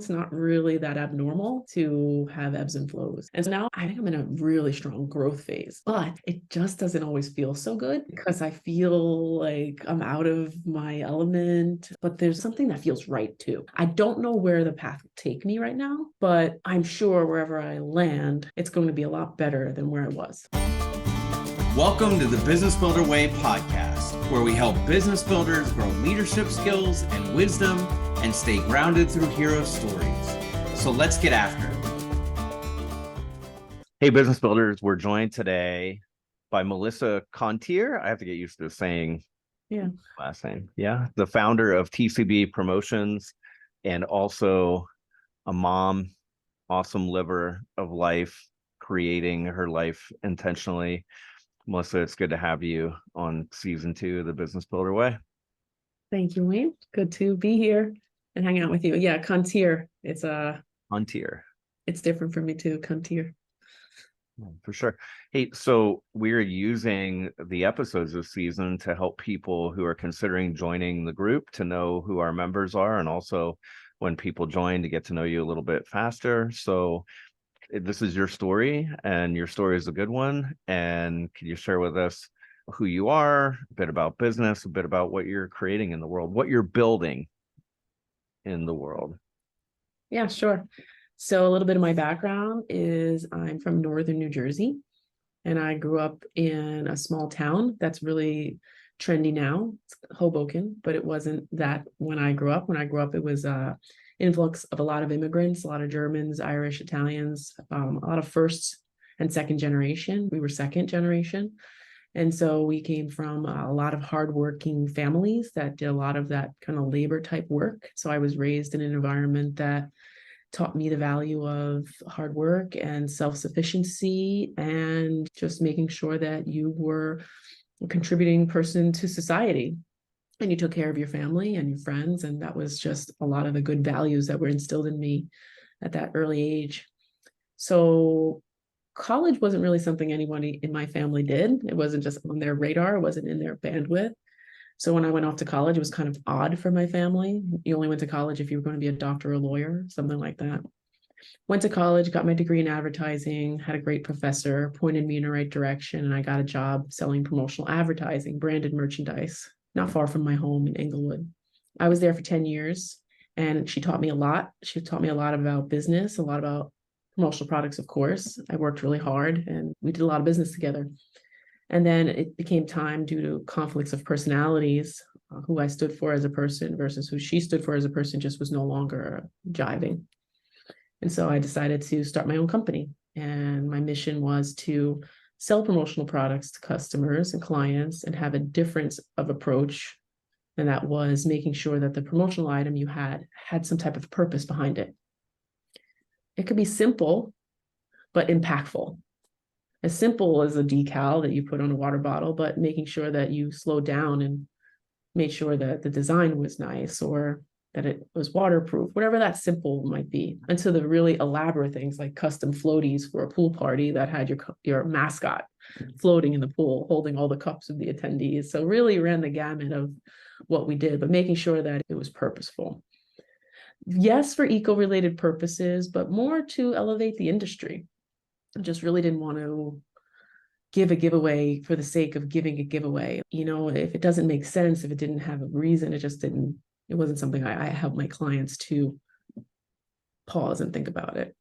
It's not really that abnormal to have ebbs and flows. And so now I think I'm in a really strong growth phase, but it just doesn't always feel so good because I feel like I'm out of my element, but there's something that feels right too. I don't know where the path will take me right now, but I'm sure wherever I land, it's going to be a lot better than where I was. Welcome to the Business Builder Way podcast, where we help business builders grow leadership skills and wisdom and stay grounded through hero stories. So let's get after it. Hey, business builders, we're joined today by Melissa Kontir. I have to get used to saying last name. Yeah, the founder of TCB Promotions and also a mom, awesome liver of life, creating her life intentionally. Melissa, it's good to have you on season 2 of the Business Builder Way. Thank you, Wayne. Good to be here and hang out with you. Yeah, Kontir. It's Kontir. It's different for me too, Kontir. For sure. Hey, so we're using the episodes this season to help people who are considering joining the group to know who our members are, and also when people join to get to know you a little bit faster. So this is your story, and your story is a good one. And can you share with us who you are, a bit about business, a bit about what you're creating in the world, what you're building in the world? Yeah, sure. So a little bit of my background is I'm from northern New Jersey, and I grew up in a small town that's really trendy now. It's Hoboken, but it wasn't that when I grew up. When I grew up, it was influx of a lot of immigrants, a lot of Germans, Irish, Italians, a lot of first and second generation. We were second generation. And so we came from a lot of hardworking families that did a lot of that kind of labor type work. So I was raised in an environment that taught me the value of hard work and self-sufficiency and just making sure that you were a contributing person to society. And you took care of your family and your friends. And that was just a lot of the good values that were instilled in me at that early age. So college wasn't really something anybody in my family did. It wasn't just on their radar. It wasn't in their bandwidth. So when I went off to college, it was kind of odd for my family. You only went to college if you were going to be a doctor or a lawyer, something like that. Went to college, got my degree in advertising, had a great professor, pointed me in the right direction, and I got a job selling promotional advertising, branded merchandise, not far from my home in Inglewood. I was there for 10 years, and she taught me a lot. She taught me a lot about business, a lot about promotional products, of course. I worked really hard, and we did a lot of business together. And then it became time, due to conflicts of personalities, who I stood for as a person versus who she stood for as a person just was no longer jiving. And so I decided to start my own company. And my mission was to sell promotional products to customers and clients and have a difference of approach. And that was making sure that the promotional item you had some type of purpose behind it. It could be simple, but impactful. As simple as a decal that you put on a water bottle, but making sure that you slowed down and made sure that the design was nice or that it was waterproof, whatever that simple might be, until the really elaborate things like custom floaties for a pool party that had your mascot floating in the pool, holding all the cups of the attendees. So really ran the gamut of what we did, but making sure that it was purposeful. Yes, for eco-related purposes, but more to elevate the industry. I just really didn't want to give a giveaway for the sake of giving a giveaway. You know, if it doesn't make sense, if it didn't have a reason, it wasn't something I help my clients to pause and think about it.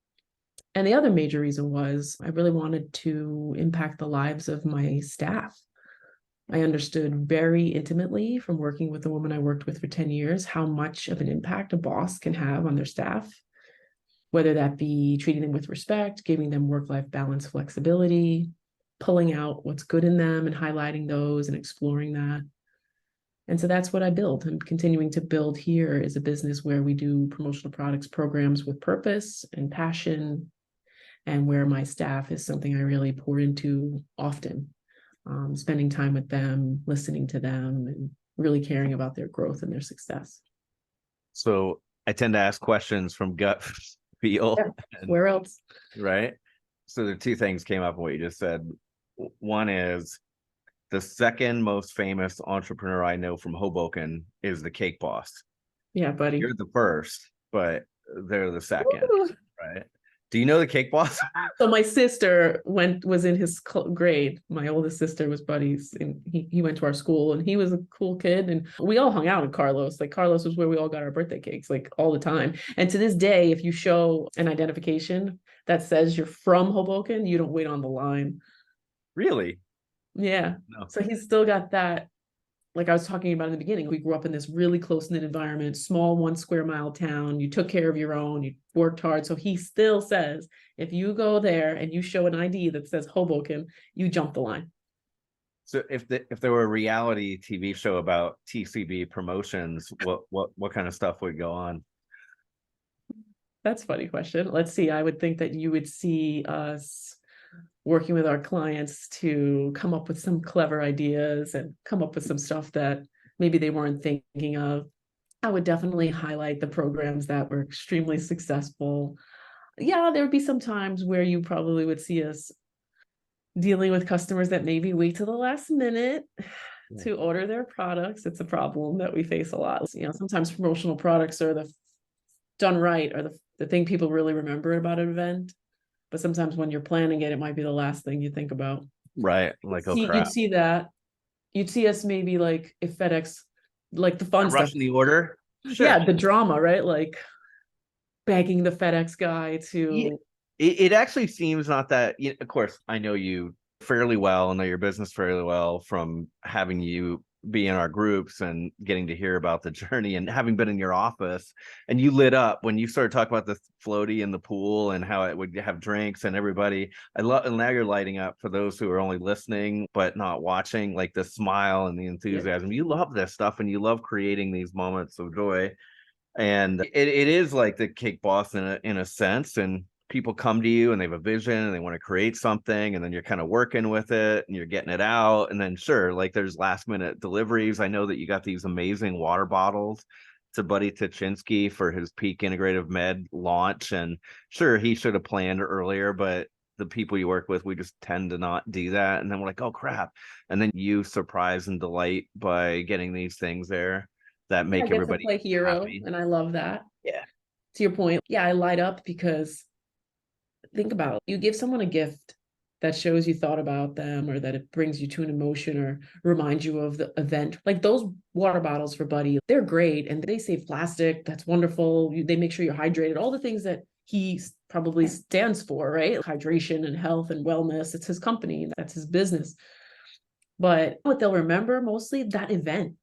And the other major reason was I really wanted to impact the lives of my staff. I understood very intimately from working with the woman I worked with for 10 years, how much of an impact a boss can have on their staff, whether that be treating them with respect, giving them work-life balance, flexibility, pulling out what's good in them and highlighting those and exploring that. And so that's what I build. I'm continuing to build here is a business where we do promotional products programs with purpose and passion, and where my staff is something I really pour into often, spending time with them, listening to them, and really caring about their growth and their success. So I tend to ask questions from gut feel. Yeah. Where else? Right. So the two things came up in what you just said. One is the second most famous entrepreneur I know from Hoboken is the Cake Boss. Yeah, buddy. You're the first, but they're the second, Woo! right? Do you know the Cake Boss? So my sister was in his grade. My oldest sister was buddies, and he went to our school, and he was a cool kid, and we all hung out at Carlos. Like Carlos was where we all got our birthday cakes, like all the time. And to this day, if you show an identification that says you're from Hoboken, you don't wait on the line. Really? Yeah. No. So he's still got that. Like I was talking about in the beginning, we grew up in this really close-knit environment, small 1 square mile town. You took care of your own, you worked hard. So he still says, if you go there and you show an ID that says Hoboken, you jump the line. So if there were a reality TV show about TCB Promotions, what kind of stuff would go on? That's a funny question. Let's see. I would think that you would see us working with our clients to come up with some clever ideas and come up with some stuff that maybe they weren't thinking of. I would definitely highlight the programs that were extremely successful. Yeah, there would be some times where you probably would see us dealing with customers that maybe wait to the last minute to order their products. It's a problem that we face a lot. Sometimes promotional products are done right, or the thing people really remember about an event. But sometimes when you're planning it, it might be the last thing you think about. Right. Like, oh crap. You'd see that. You'd see us maybe like if FedEx, like the fun stuff. Rushing the order. Sure. Yeah, the drama, right? Like begging the FedEx guy to. It actually seems not that, of course, I know you fairly well, know your business fairly well from having you be in our groups and getting to hear about the journey and having been in your office. And you lit up when you started talking about the floaty in the pool and how it would have drinks and everybody. I love, and now you're lighting up for those who are only listening but not watching, like the smile and the enthusiasm. You love this stuff and you love creating these moments of joy. And it is like the Cake Boss in a sense. And people come to you and they have a vision and they want to create something, and then you're kind of working with it and you're getting it out. And then sure, like there's last minute deliveries. I know that you got these amazing water bottles to Buddy Tuchinski for his Peak Integrative Med launch. And sure, he should have planned earlier, but the people you work with, we just tend to not do that. And then we're like, oh crap. And then you surprise and delight by getting these things there that make everybody play hero happy. And I love that. Yeah. To your point, yeah, I light up because think about it. You give someone a gift that shows you thought about them, or that it brings you to an emotion or reminds you of the event. Like those water bottles for Buddy, they're great and they save plastic. That's wonderful. They make sure you're hydrated, all the things that he probably stands for, right? Hydration and health and wellness. It's his company. That's his business. But what they'll remember mostly, that event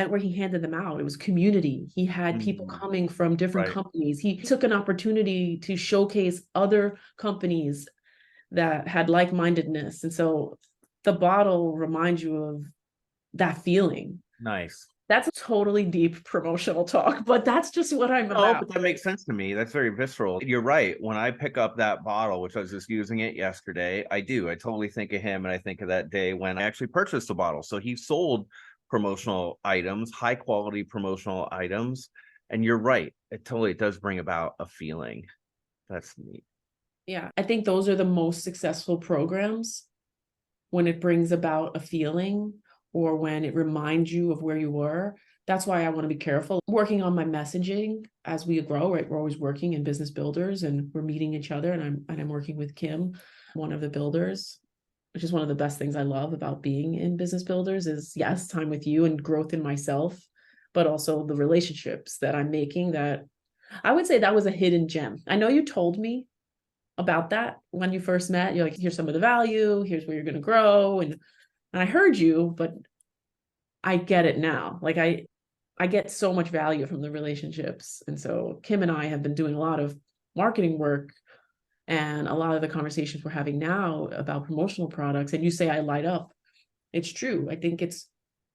where he handed them out. It was community. He had people coming from different companies. He took an opportunity to showcase other companies that had like-mindedness. And so the bottle reminds you of that feeling. Nice. That's a totally deep promotional talk, but that's just what I'm about. Oh, but that makes sense to me. That's very visceral. You're right. When I pick up that bottle, which I was just using it yesterday, I totally think of him, and I think of that day when I actually purchased the bottle. So he sold promotional items, high quality promotional items. And you're right. It does bring about a feeling. That's neat. Yeah. I think those are the most successful programs, when it brings about a feeling or when it reminds you of where you were. That's why I want to be careful working on my messaging as we grow, right? We're always working in Business Builders and we're meeting each other, and I'm working with Kim, one of the builders, which is one of the best things I love about being in Business Builders is, yes, time with you and growth in myself, but also the relationships that I'm making. That I would say that was a hidden gem. I know you told me about that when you first met. You're like, here's some of the value, here's where you're going to grow. And I heard you, but I get it now. Like I get so much value from the relationships. And so Kim and I have been doing a lot of marketing work, and a lot of the conversations we're having now about promotional products, and you say I light up. It's true. I think it's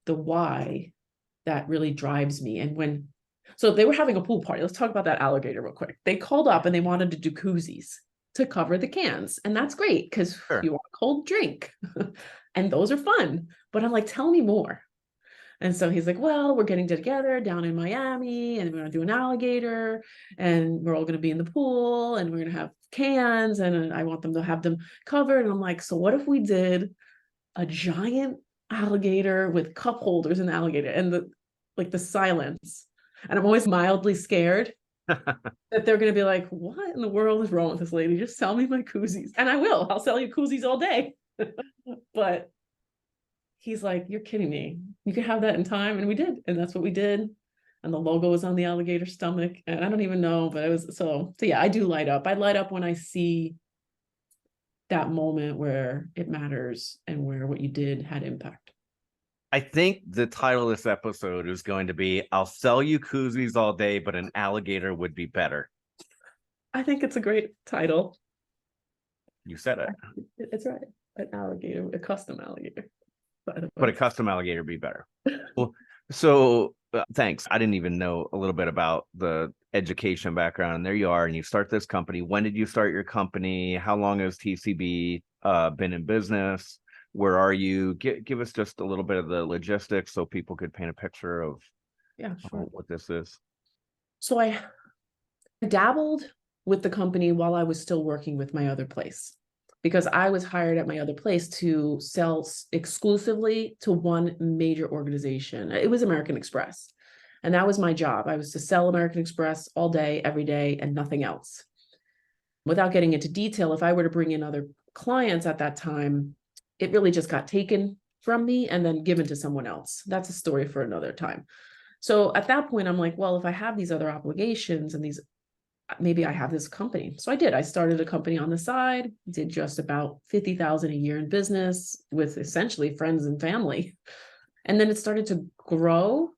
the why that really drives me. And so they were having a pool party. Let's talk about that alligator real quick. They called up and they wanted to do koozies to cover the cans. And that's great because you want a cold drink and those are fun. But I'm like, tell me more. And so he's like, well, we're getting together down in Miami and we're going to do an alligator and we're all going to be in the pool and we're going to have cans and I want them to have them covered. And I'm like, so what if we did a giant alligator with cup holders in the alligator, and the silence. And I'm always mildly scared that they're going to be like, what in the world is wrong with this lady? Just sell me my koozies. And I will. I'll sell you koozies all day. But he's like, you're kidding me. You can have that in time. And we did. And that's what we did. And the logo was on the alligator stomach. And I don't even know, but it was so yeah, I do light up. I light up when I see that moment where it matters and where what you did had impact. I think the title of this episode is going to be, I'll sell you koozies all day, but an alligator would be better. I think it's a great title. You said it. It's right. An alligator, a custom alligator. But a custom alligator would be better. Well, so thanks. I didn't even know a little bit about the education background. And there you are, and you start this company. When did you start your company? How long has TCB been in business? Where are you? Give us just a little bit of the logistics so people could paint a picture of what this is. So I dabbled with the company while I was still working with my other place, because I was hired at my other place to sell exclusively to one major organization. It was American Express. And that was my job. I was to sell American Express all day, every day, and nothing else. Without getting into detail, if I were to bring in other clients at that time, it really just got taken from me and then given to someone else. That's a story for another time. So at that point, I'm like, well, if I have these other obligations and maybe I have this company. So I did. I started a company on the side, did just about 50,000 a year in business with essentially friends and family. And then it started to grow,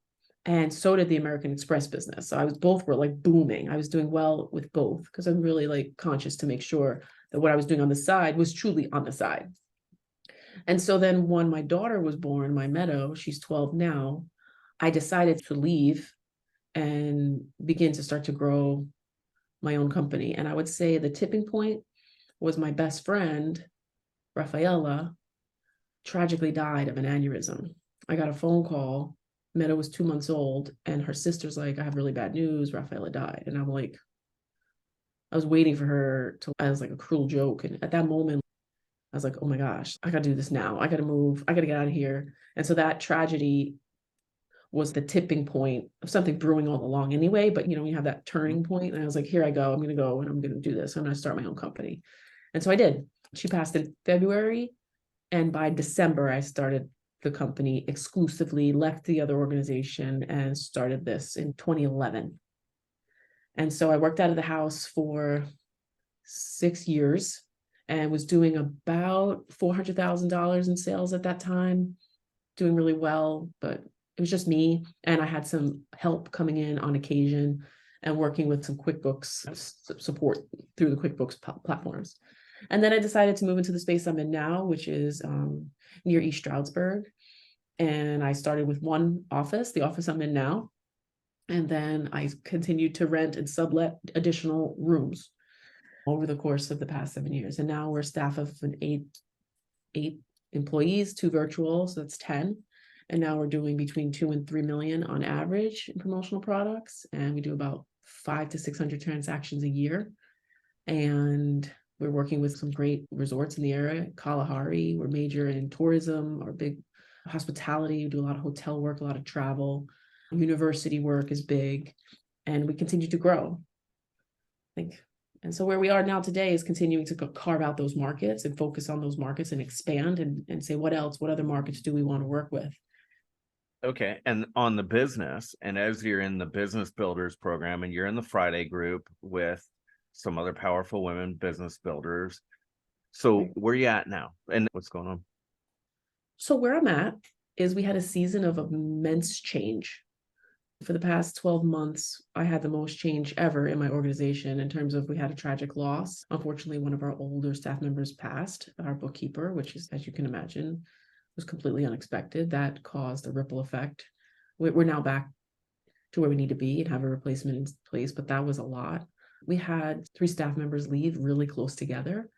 and so did the American Express business. So both were like booming. I was doing well with both because I'm really like conscious to make sure that what I was doing on the side was truly on the side. And so then when my daughter was born, my Meadow, she's 12 now, I decided to leave and begin to start to grow my own company. And I would say the tipping point was my best friend, Rafaela, tragically died of an aneurysm. I got a phone call. Meadow was 2 months old, and her sister's like, I have really bad news. Rafaela died. And I'm like, I was waiting for her as like a cruel joke. And at that moment, I was like, oh my gosh, I got to do this now. I got to move. I got to get out of here. And so that tragedy was the tipping point of something brewing all along anyway. But, you have that turning point. And I was like, here I go. I'm going to go and I'm going to do this. I'm going to start my own company. And so I did. She passed in February. And by December, I started the company exclusively, left the other organization, and started this in 2011. And so I worked out of the house for 6 years and was doing about $400,000 in sales at that time, doing really well, but it was just me. And I had some help coming in on occasion and working with some QuickBooks support through the QuickBooks platforms. And then I decided to move into the space I'm in now, which is near East Stroudsburg. And I started with one office, the office I'm in now. And then I continued to rent and sublet additional rooms over the course of the past 7 years. And now we're a staff of eight employees, 2 virtual, so that's 10. And now we're doing between 2 and 3 million on average in promotional products. And we do about 500 to 600 transactions a year. And we're working with some great resorts in the area. Kalahari, we're major in tourism, or big hospitality. We do a lot of hotel work, a lot of travel. University work is big. And we continue to grow, I think. And so where we are now today is continuing to carve out those markets and focus on those markets and expand and say, what other markets do we want to work with? Okay. And on the business, and as you're in the Business Builders program and you're in the Friday group with some other powerful women business builders. So where are you at now and what's going on? So where I'm at is we had a season of immense change. For the past 12 months, I had the most change ever in my organization in terms of we had a tragic loss. Unfortunately, one of our older staff members passed, our bookkeeper, which is, as you can imagine, was completely unexpected. That caused a ripple effect. We're now back to where we need to be and have a replacement in place, but that was a lot. We had 3 staff members leave really close together.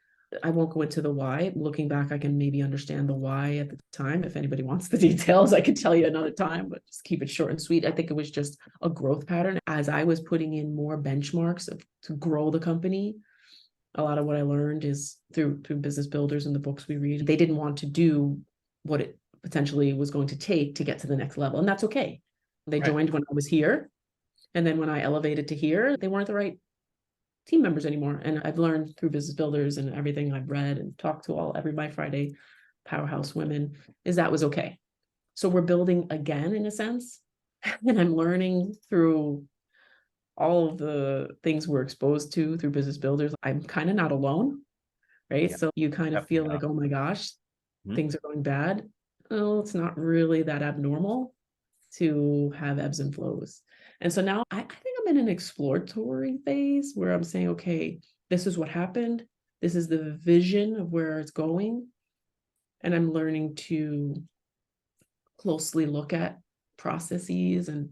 I won't go into the why. Looking back, I can maybe understand the why at the time. If anybody wants the details, I could tell you another time, but just keep it short and sweet. I think it was just a growth pattern. As I was putting in more benchmarks to grow the company, a lot of what I learned is through Business Builders and the books we read. They didn't want to do what it potentially was going to take to get to the next level. And that's okay. They joined when I was here. And then when I elevated to here, they weren't the right team members anymore. And I've learned through Business Builders and everything I've read and talked to every My Friday powerhouse women is that was okay. So we're building again in a sense. And I'm learning through all of the things we're exposed to through Business Builders. I'm kind of not alone, right? Yeah, So you kind of feel like, oh my gosh, things are going bad. Oh, it's not really that abnormal to have ebbs and flows. And so now I think I'm in an exploratory phase where I'm saying, okay, this is what happened. This is the vision of where it's going. And I'm learning to closely look at processes, and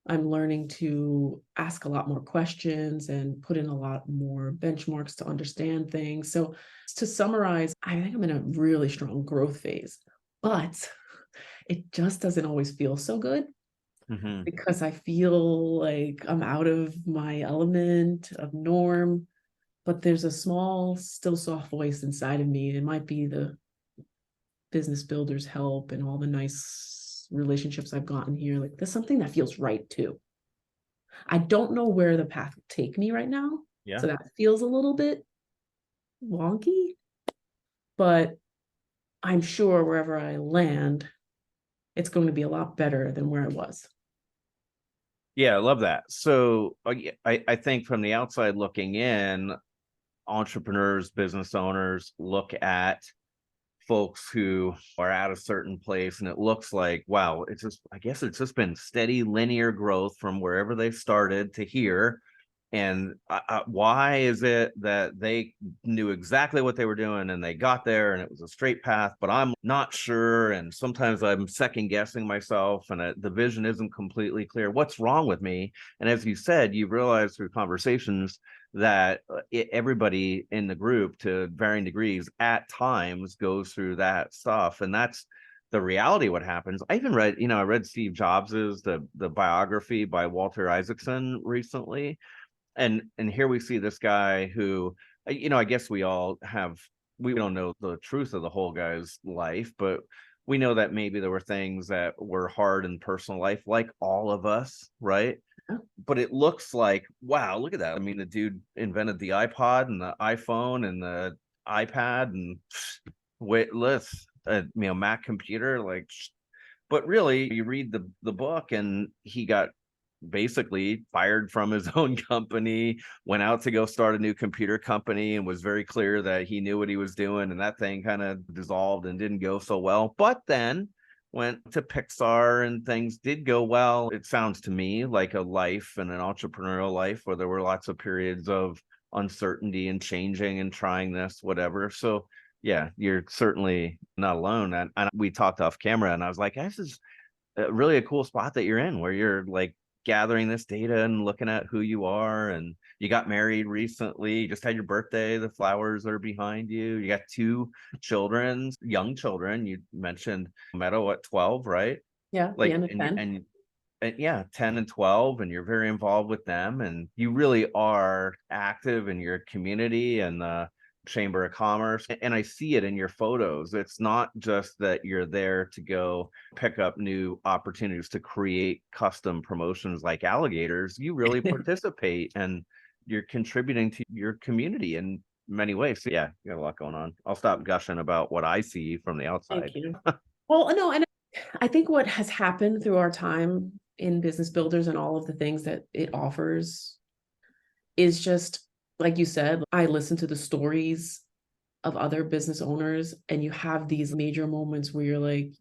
I'm learning to ask a lot more questions and put in a lot more benchmarks to understand things. So to summarize, I think I'm in a really strong growth phase, but it just doesn't always feel so good because I feel like I'm out of my element of norm, but there's a small, still soft voice inside of me. It might be the Business Builders help and all the nice relationships I've gotten here. Like there's something that feels right too. I don't know where the path will take me right now. Yeah. So that feels a little bit wonky, but I'm sure wherever I land, it's going to be a lot better than where I was. Yeah, I love that. So I think from the outside looking in, entrepreneurs, business owners look at folks who are at a certain place and it looks like, wow, I guess it's just been steady linear growth from wherever they started to here. And why is it that they knew exactly what they were doing and they got there and it was a straight path, but I'm not sure. And sometimes I'm second guessing myself and the vision isn't completely clear. What's wrong with me? And as you said, you realize through conversations that everybody in the group to varying degrees at times goes through that stuff. And that's the reality of what happens. I even read, I read Steve Jobs's the biography by Walter Isaacson recently. And here we see this guy who, I guess we don't know the truth of the whole guy's life, but we know that maybe there were things that were hard in personal life, like all of us, right? But it looks like, wow, look at that. I mean, the dude invented the iPod and the iPhone and the iPad and Mac computer, like, but really you read the book and he got basically fired from his own company, went out to go start a new computer company and was very clear that he knew what he was doing. And that thing kind of dissolved and didn't go so well. But then went to Pixar and things did go well. It sounds to me like a life and an entrepreneurial life where there were lots of periods of uncertainty and changing and trying this, whatever. So yeah, you're certainly not alone. And we talked off camera and I was like, this is really a cool spot that you're in where you're like gathering this data and looking at who you are. And you got married recently, you just had your birthday, the flowers are behind you, you got 2 children, young children. You mentioned Meadow at 12, right? Yeah, Like the end of 10. and yeah, 10 and 12, and you're very involved with them and you really are active in your community and the Chamber of Commerce. And I see it in your photos. It's not just that you're there to go pick up new opportunities to create custom promotions like alligators. You really participate and you're contributing to your community in many ways. So yeah, you got a lot going on. I'll stop gushing about what I see from the outside. Thank you. Well, no, and I think what has happened through our time in Business Builders and all of the things that it offers is just, like you said, I listen to the stories of other business owners and you have these major moments where you're like,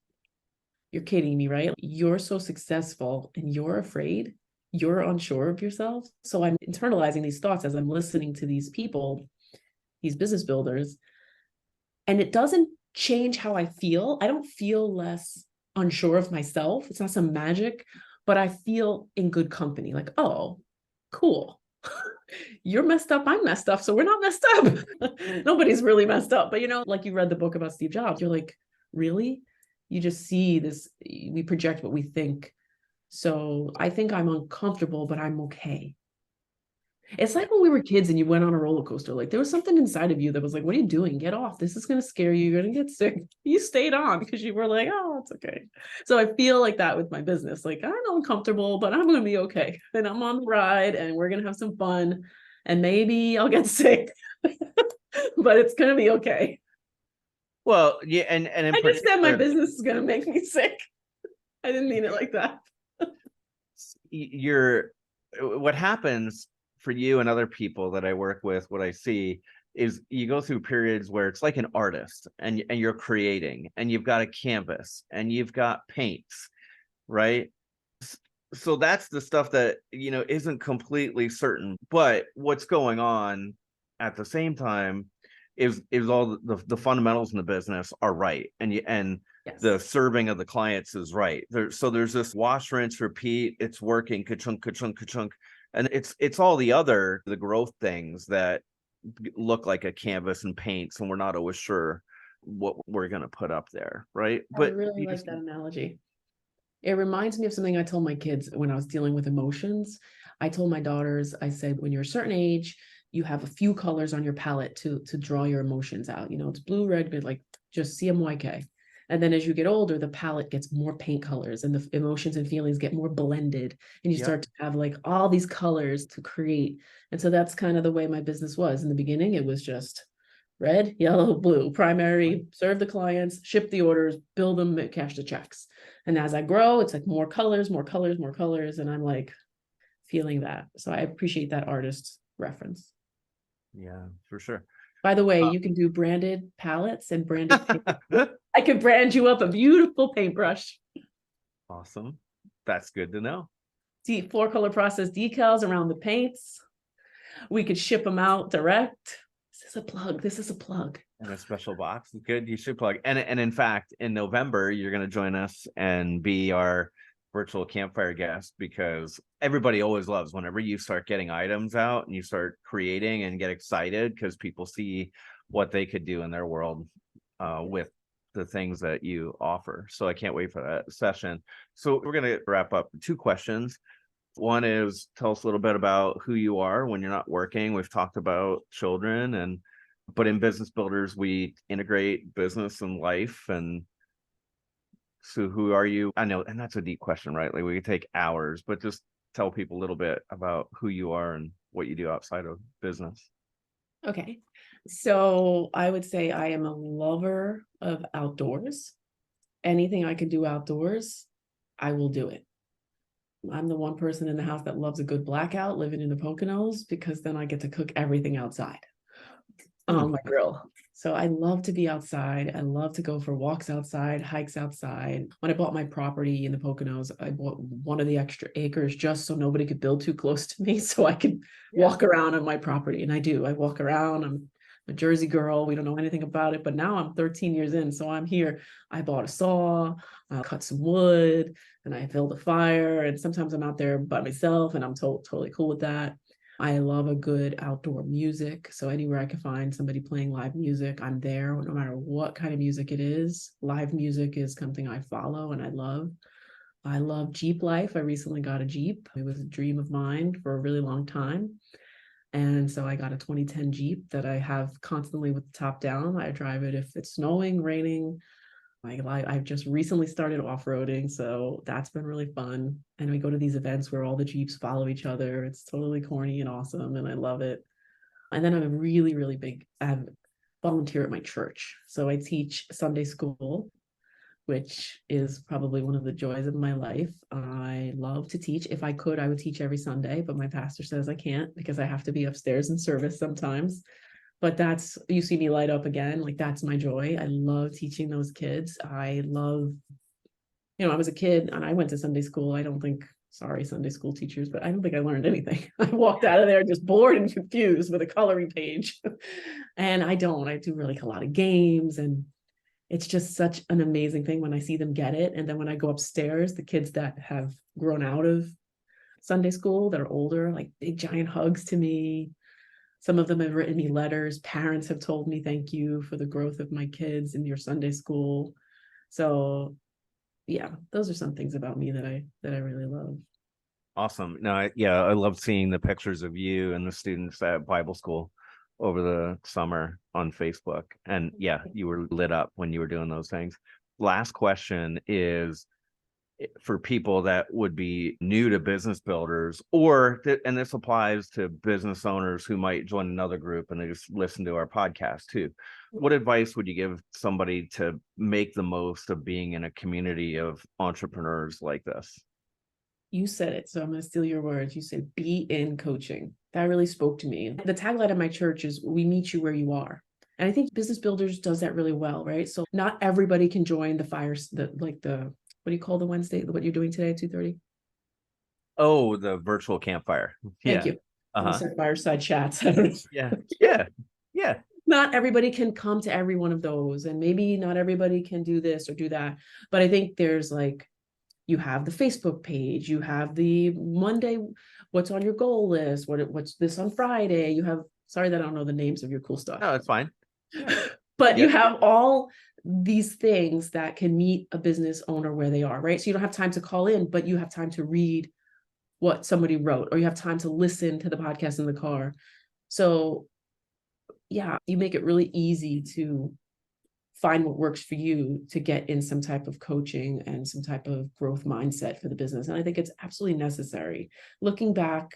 you're kidding me, right? You're so successful and you're afraid, you're unsure of yourself. So I'm internalizing these thoughts as I'm listening to these people, these business builders, and it doesn't change how I feel. I don't feel less unsure of myself. It's not some magic, but I feel in good company. Like, oh, cool. You're messed up, I'm messed up, so we're not messed up. Nobody's really messed up. But like you read the book about Steve Jobs, you're like, really? You just see this, we project what we think. So I think I'm uncomfortable, but I'm okay. It's like when we were kids and you went on a roller coaster, like there was something inside of you that was like, what are you doing? Get off. This is going to scare you. You're going to get sick. You stayed on because you were like, oh, it's okay. So I feel like that with my business. Like, I know I'm comfortable, but I'm going to be okay. And I'm on the ride and we're going to have some fun. And maybe I'll get sick, but it's going to be okay. Well, yeah, and in I just said my particular, business is going to make me sick. I didn't mean it like that. you're what happens for you and other people that I work with, what I see is you go through periods where it's like an artist and you're creating and you've got a canvas and you've got paints, right? So that's the stuff that, isn't completely certain, but what's going on at the same time is all the fundamentals in the business are right, and Yes. the serving of the clients is right there. So there's this wash, rinse, repeat. It's working, ka-chunk, ka-chunk, ka-chunk. And it's all the growth things that look like a canvas and paints, and we're not always sure what we're going to put up there, right? I But really like that analogy. It reminds me of something I told my kids when I was dealing with emotions. I told my daughters, I said, when you're a certain age, you have a few colors on your palette to draw your emotions out. It's blue, red, but like just CMYK. And then as you get older, the palette gets more paint colors and the emotions and feelings get more blended. And you Yep. start to have like all these colors to create. And so that's kind of the way my business was. In the beginning, it was just red, yellow, blue, primary, serve the clients, ship the orders, bill them, cash the checks. And as I grow, it's like more colors, more colors, more colors. And I'm like feeling that. So I appreciate that artist reference. Yeah, for sure. By the way, you can do branded palettes and branded paint. I could brand you up a beautiful paintbrush. Awesome. That's good to know. See, 4-color process decals around the paints. We could ship them out direct. This is a plug. This is a plug. And a special box. Good. You should plug. And in fact, in November, you're going to join us and be our virtual campfire guest, because everybody always loves whenever you start getting items out and you start creating and get excited because people see what they could do in their world with the things that you offer. So I can't wait for that session. So we're going to wrap up 2 questions. One is, tell us a little bit about who you are when you're not working. We've talked about children, but in Business Builders, we integrate business and life. And so who are you? I know, and that's a deep question, right? Like we could take hours, but just tell people a little bit about who you are and what you do outside of business. Okay. So I would say I am a lover of outdoors. Anything I can do outdoors, I will do it. I'm the one person in the house that loves a good blackout living in the Poconos, because then I get to cook everything outside on my grill. So I love to be outside. I love to go for walks outside, hikes outside. When I bought my property in the Poconos, I bought one of the extra acres just so nobody could build too close to me, so I could walk around on my property. And I do. I walk around. I'm a Jersey girl. We don't know anything about it, but now I'm 13 years in, so I'm here. I bought a saw, cut some wood, and I build a fire. And sometimes I'm out there by myself, and I'm totally cool with that. I love a good outdoor music. So anywhere I can find somebody playing live music, I'm there, no matter what kind of music it is. Live music is something I follow and I love. I love Jeep life. I recently got a Jeep. It was a dream of mine for a really long time. And so I got a 2010 Jeep that I have constantly with the top down. I drive it if it's snowing, raining. I've just recently started off-roading, so that's been really fun. And we go to these events where all the Jeeps follow each other. It's totally corny and awesome, and I love it. And then I'm a really, really big, I volunteer at my church. So I teach Sunday school, which is probably one of the joys of my life. I love to teach. If I could, I would teach every Sunday, but my pastor says I can't because I have to be upstairs in service sometimes. But that's, you see me light up again. Like, that's my joy. I love teaching those kids. I love, I was a kid and I went to Sunday school. Sorry, Sunday school teachers, but I don't think I learned anything. I walked out of there just bored and confused with a coloring page. And I do really a lot of games. And it's just such an amazing thing when I see them get it. And then when I go upstairs, the kids that have grown out of Sunday school, that are older, like big giant hugs to me. Some of them have written me letters. Parents have told me, thank you for the growth of my kids in your Sunday school. So yeah, those are some things about me that I really love. Awesome. No, I love seeing the pictures of you and the students at Bible school over the summer on Facebook. And yeah, you were lit up when you were doing those things. Last question is for people that would be new to business builders, and this applies to business owners who might join another group and they just listen to our podcast too. What advice would you give somebody to make the most of being in a community of entrepreneurs like this? You said it, so I'm going to steal your words. You said, be in coaching. That really spoke to me. The tagline of my church is, we meet you where you are. And I think Business Builders does that really well, right? So not everybody can join the fires, what do you call the Wednesday, what you're doing today at 2:30? Oh, the virtual campfire. Thank you. Said fireside chats. I don't know. Yeah. Not everybody can come to every one of those, and maybe not everybody can do this or do that. But I think there's like, you have the Facebook page, you have the Monday, what's on your goal list, what's this on Friday, you have, sorry that I don't know the names of your cool stuff. No, it's fine. But you have all these things that can meet a business owner where they are, right? So you don't have time to call in, but you have time to read what somebody wrote, or you have time to listen to the podcast in the car. So yeah, you make it really easy to find what works for you to get in some type of coaching and some type of growth mindset for the business. And I think it's absolutely necessary. Looking back,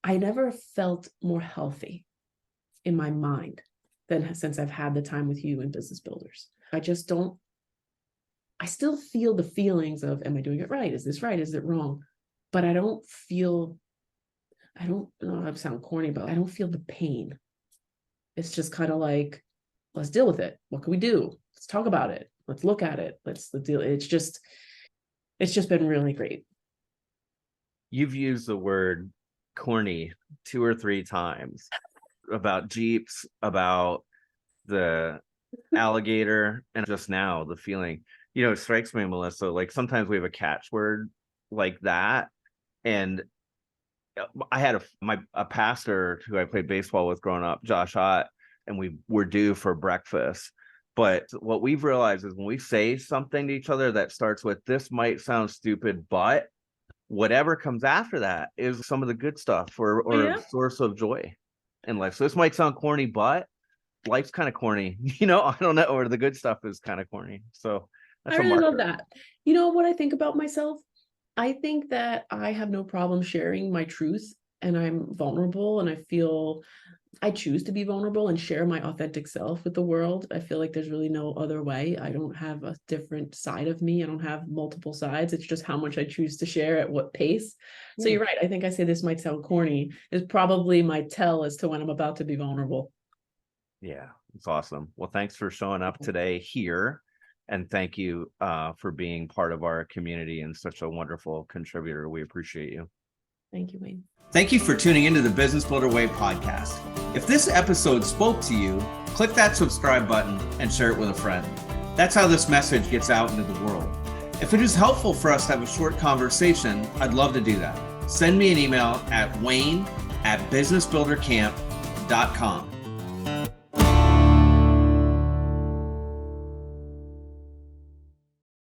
I never felt more healthy in my mind than since I've had the time with you in Business Builders. I still feel the feelings of, am I doing it right? Is this right? Is it wrong? But I don't know, I sound corny, but I don't feel the pain. It's just kind of like, let's deal with it. What can we do? Let's talk about it. Let's look at it. Let's deal. It's just been really great. You've used the word corny 2 or 3 times about Jeeps, about the alligator, and just now the feeling, it strikes me, Melissa, like sometimes we have a catchword like that. And I had a pastor who I played baseball with growing up, Josh Ott, and we were due for breakfast. But what we've realized is when we say something to each other that starts with, this might sound stupid, but whatever comes after that is some of the good stuff or a source of joy in life. So this might sound corny, but life's kind of corny, I don't know, or the good stuff is kind of corny. So that's I really love that. You know what I think about myself? I think that I have no problem sharing my truth, and I'm vulnerable, and I choose to be vulnerable and share my authentic self with the world. I feel like there's really no other way. I don't have a different side of me. I don't have multiple sides. It's just how much I choose to share at what pace. So you're right. I think I say this might sound corny. Is probably my tell as to when I'm about to be vulnerable. Yeah, it's awesome. Well, thanks for showing up today here. And thank you for being part of our community and such a wonderful contributor. We appreciate you. Thank you, Wayne. Thank you for tuning into the Business Builder Way podcast. If this episode spoke to you, click that subscribe button and share it with a friend. That's how this message gets out into the world. If it is helpful for us to have a short conversation, I'd love to do that. Send me an email at wayne@businessbuildercamp.com.